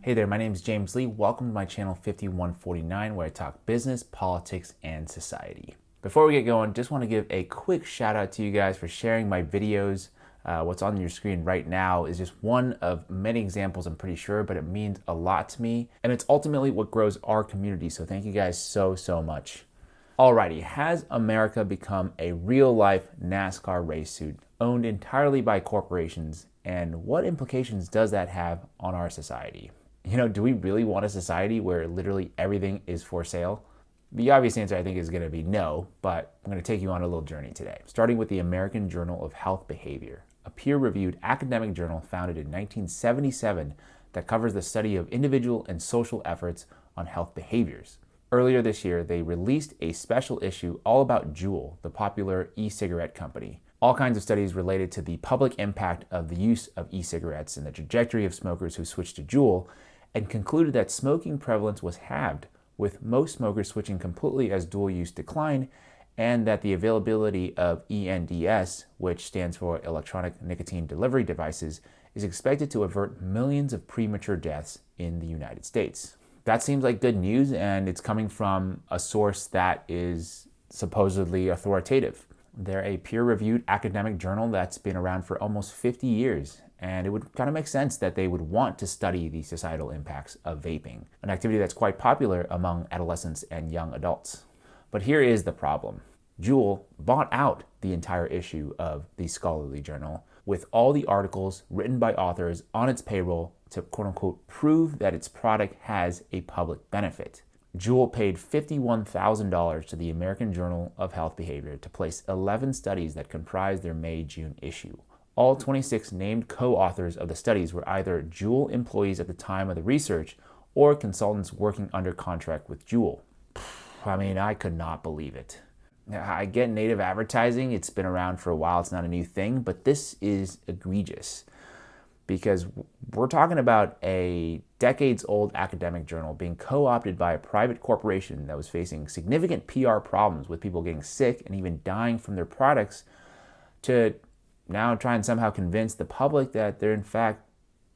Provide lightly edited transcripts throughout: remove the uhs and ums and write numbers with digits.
Hey there, my name is James Lee. Welcome to my channel 5149, where I talk business, politics, and society. Before we get going, just want to give a quick shout out to you guys for sharing my videos. What's on your screen right now is just one of many examples, I'm pretty sure, but it means a lot to me. And it's ultimately what grows our community. So thank you guys so much. Alrighty, has America become a real-life NASCAR race suit owned entirely by corporations? And what implications does that have on our society? You know, do we really want a society where literally everything is for sale? The obvious answer, I think, is going to be no, but I'm going to take you on a little journey today, starting with the American Journal of Health Behavior, a peer-reviewed academic journal founded in 1977 that covers the study of individual and social efforts on health behaviors. Earlier this year, they released a special issue all about JUUL, the popular e-cigarette company. All kinds of studies related to the public impact of the use of e-cigarettes and the trajectory of smokers who switched to JUUL, and concluded that smoking prevalence was halved, with most smokers switching completely as dual use declined, and that the availability of ENDS, which stands for electronic nicotine delivery devices, is expected to avert millions of premature deaths in the United States. That seems like good news, and it's coming from a source that is supposedly authoritative. They're a peer-reviewed academic journal that's been around for almost 50 years, and it would kind of make sense that they would want to study the societal impacts of vaping, an activity that's quite popular among adolescents and young adults. But here is the problem. JUUL bought out the entire issue of the scholarly journal with all the articles written by authors on its payroll to quote-unquote prove that its product has a public benefit. JUUL paid $51,000 to the American Journal of Health Behavior to place 11 studies that comprise their May-June issue. All 26 named co-authors of the studies were either JUUL employees at the time of the research or consultants working under contract with JUUL. I mean, I could not believe it. I get native advertising, it's been around for a while, it's not a new thing, but this is egregious because we're talking about a decades-old academic journal being co-opted by a private corporation that was facing significant PR problems with people getting sick and even dying from their products, to now try and somehow convince the public that they're in fact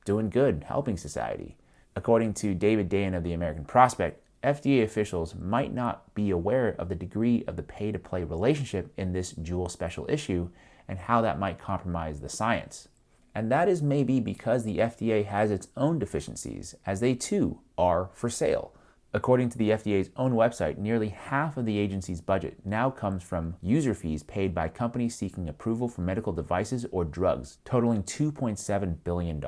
doing good, helping society. According to David Dayen of the American Prospect, FDA officials might not be aware of the degree of the pay-to-play relationship in this JUUL special issue and how that might compromise the science. And that is maybe because the FDA has its own deficiencies, as they too are for sale. According to the FDA's own website, nearly half of the agency's budget now comes from user fees paid by companies seeking approval for medical devices or drugs, totaling $2.7 billion.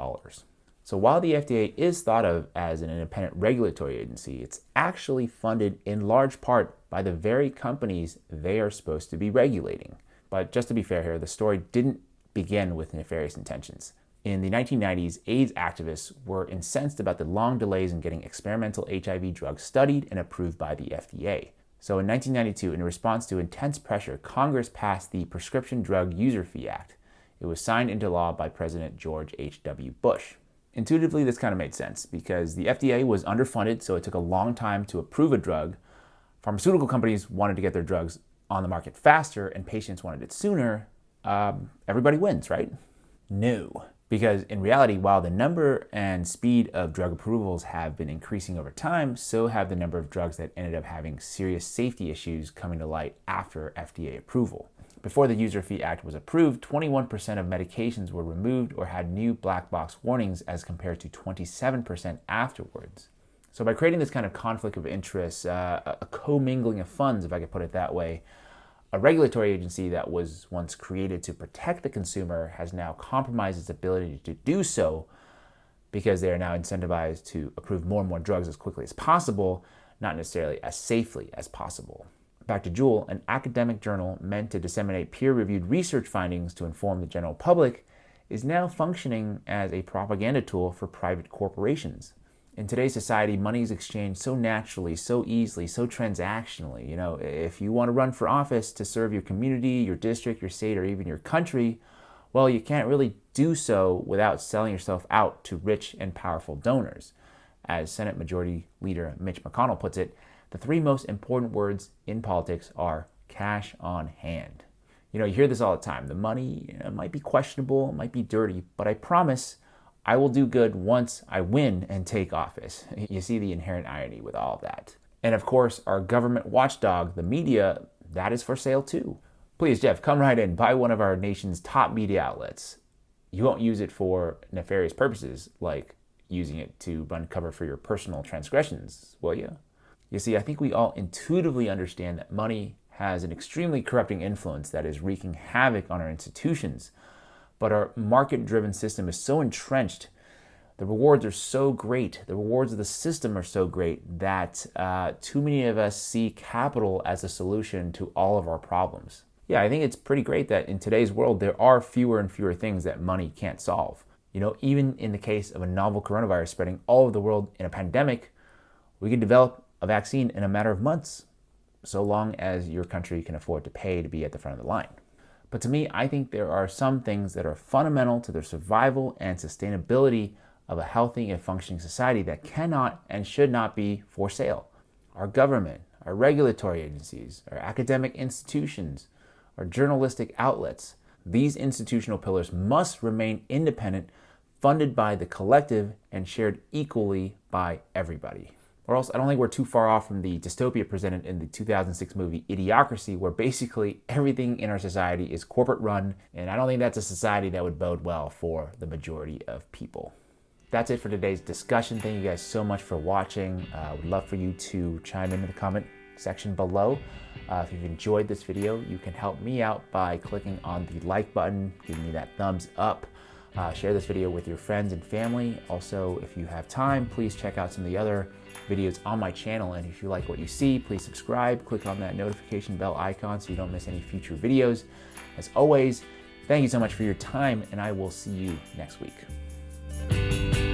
So while the FDA is thought of as an independent regulatory agency, it's actually funded in large part by the very companies they are supposed to be regulating. But just to be fair here, the story didn't begin with nefarious intentions. In the 1990s, AIDS activists were incensed about the long delays in getting experimental HIV drugs studied and approved by the FDA. So in 1992, in response to intense pressure, Congress passed the Prescription Drug User Fee Act. It was signed into law by President George H.W. Bush. Intuitively, this kind of made sense because the FDA was underfunded, so it took a long time to approve a drug. Pharmaceutical companies wanted to get their drugs on the market faster, and patients wanted it sooner. Everybody wins, right? No. Because in reality, while the number and speed of drug approvals have been increasing over time, so have the number of drugs that ended up having serious safety issues coming to light after FDA approval. Before the User Fee Act was approved, 21% of medications were removed or had new black box warnings as compared to 27% afterwards. So by creating this kind of conflict of interest, a commingling of funds, if I could put it that way, a regulatory agency that was once created to protect the consumer has now compromised its ability to do so because they are now incentivized to approve more and more drugs as quickly as possible, not necessarily as safely as possible. Back to JUUL, an academic journal meant to disseminate peer-reviewed research findings to inform the general public, is now functioning as a propaganda tool for private corporations. In today's society, money is exchanged so naturally, so easily, so transactionally. You know, if you want to run for office to serve your community, your district, your state, or even your country, well, you can't really do so without selling yourself out to rich and powerful donors. As Senate Majority Leader Mitch McConnell puts it, the three most important words in politics are cash on hand. You know, you hear this all the time. The money might be questionable, it might be dirty, but I promise I will do good once I win and take office. You see the inherent irony with all of that. And of course, our government watchdog, the media, that is for sale too. Please, Jeff, come right in, buy one of our nation's top media outlets. You won't use it for nefarious purposes, like using it to run cover for your personal transgressions, will you? You see, I think we all intuitively understand that money has an extremely corrupting influence that is wreaking havoc on our institutions. But our market-driven system is so entrenched, the rewards are so great, the rewards of the system are so great that too many of us see capital as a solution to all of our problems. Yeah, I think it's pretty great that in today's world, there are fewer and fewer things that money can't solve. You know, even in the case of a novel coronavirus spreading all over the world in a pandemic, we can develop a vaccine in a matter of months, so long as your country can afford to pay to be at the front of the line. But to me, I think there are some things that are fundamental to the survival and sustainability of a healthy and functioning society that cannot and should not be for sale. Our government, our regulatory agencies, our academic institutions, our journalistic outlets, these institutional pillars must remain independent, funded by the collective and shared equally by everybody. Or else I don't think we're too far off from the dystopia presented in the 2006 movie Idiocracy, where basically everything in our society is corporate run, and I don't think that's a society that would bode well for the majority of people. That's it for today's discussion. Thank you guys so much for watching. I would love for you to chime in the comment section below. If you've enjoyed this video, you can help me out by clicking on the like button, giving me that thumbs up. Share this video with your friends and family. Also, if you have time, please check out some of the other videos on my channel. And if you like what you see, please subscribe. Click on that notification bell icon so you don't miss any future videos. As always, thank you so much for your time, and I will see you next week.